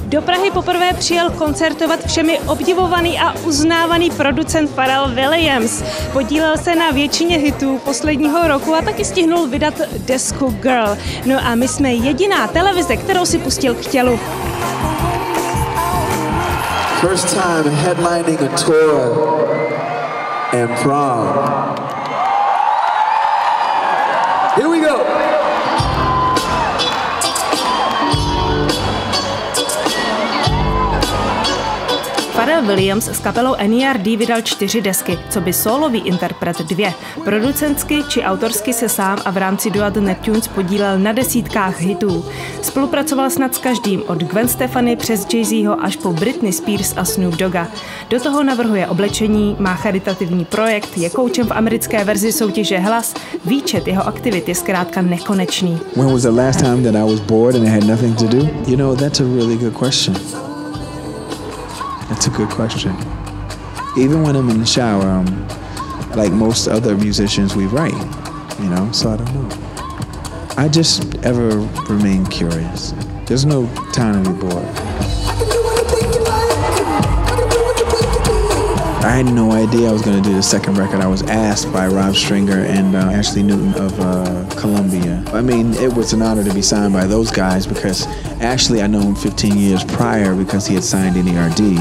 Do Prahy poprvé přijel koncertovat všemi obdivovaný a uznávaný producent Pharrell Williams. Podílel se na většině hitů posledního roku a taky stihnul vydat desku Girl. No a my jsme jediná televize, kterou si pustil k tělu. First time headlining a tour and prom. Here we go. Pharrell Williams s kapelou NERD vydal 4 desky, co by sólový interpret 2. Producentsky či autorsky se sám a v rámci dua The Neptunes podílel na desítkách hitů. Spolupracoval snad s každým, od Gwen Stefani přes Jay-Zho až po Britney Spears a Snoop Dogga. Do toho navrhuje oblečení, má charitativní projekt, je koučem v americké verzi soutěže Hlas. Výčet jeho aktivit je zkrátka nekonečný. When was the last time that I was bored and I had nothing to do? You know, that's a really good question. That's a good question. Even when I'm in the shower, like most other musicians, we write, you know, so I don't know. I just ever remain curious. There's no time to be bored. I had no idea I was going to do the second record. I was asked by Rob Stringer and Ashley Newton of Columbia. I mean, it was an honor to be signed by those guys because Ashley I know him 15 years prior because he had signed NERD.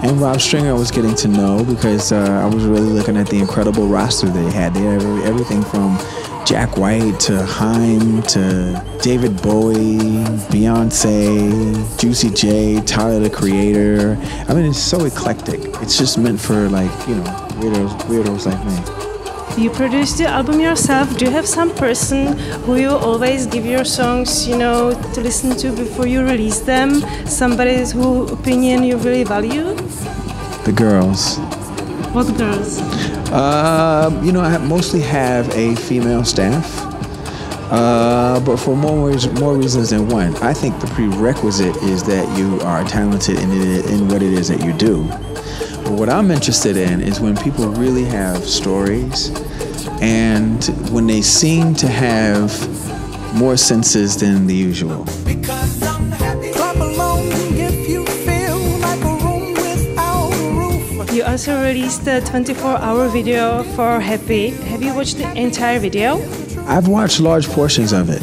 And Rob Stringer I was getting to know because I was really looking at the incredible roster they had. They had everything from Jack White to Haim to David Bowie, Beyonce, Juicy J, Tyler the Creator. I mean, it's so eclectic. It's just meant for, like, you know, weirdos like me. You produced the album yourself. Do you have some person who you always give your songs, you know, to listen to before you release them? Somebody whose opinion you really value? The girls. What girls? You know, I mostly have a female staff, but for more reasons than one. I think the prerequisite is that you are talented in what it is that you do. But what I'm interested in is when people really have stories and when they seem to have more senses than the usual. You also released a 24-hour video for Happy. Have you watched the entire video? I've watched large portions of it.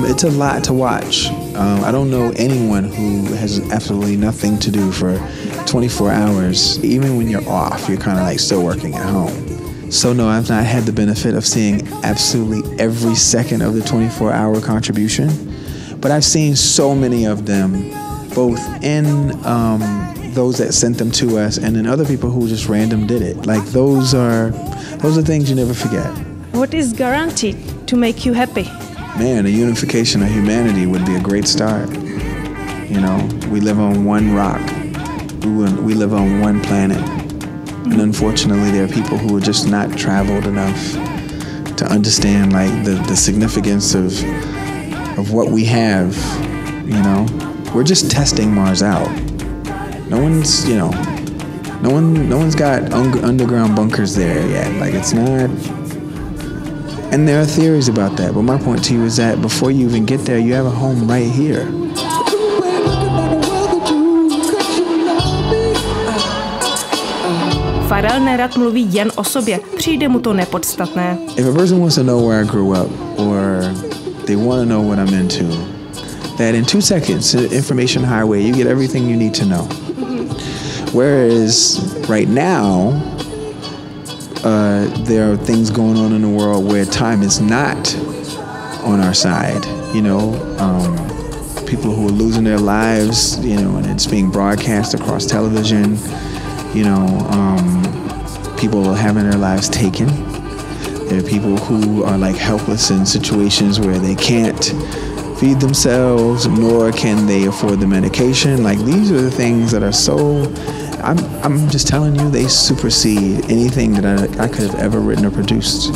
It's a lot to watch. I don't know anyone who has absolutely nothing to do for 24 hours. Even when you're off, you're kind of like still working at home. So no, I've not had the benefit of seeing absolutely every second of the 24-hour contribution. But I've seen so many of them, both in those that sent them to us and then other people who just random did it. Like those are things you never forget. What is guaranteed to make you happy? Man, a unification of humanity would be a great start. You know, we live on one rock. We live on one planet. And unfortunately, there are people who are just not traveled enough to understand like the significance of what we have, you know. We're just testing Mars out. No one's, you know, no one's got underground bunkers there yet. Like it's not. And there are theories about that, but my point to you is that before you even get there, you have a home right here. Pharrell nerad mluví jen o sobě, přijde mu to nepodstatné. If a person wants to know where I grew up, or they want to know what I'm into, that in 2 seconds, the information highway, you get everything you need to know. Whereas right now, there are things going on in the world where time is not on our side. You know, people who are losing their lives, you know, and it's being broadcast across television. You know, people are having their lives taken. There are people who are like helpless in situations where they can't feed themselves, nor can they afford the medication. Like these are the things that are so, I'm just telling you, they supersede anything that I could have ever written or produced.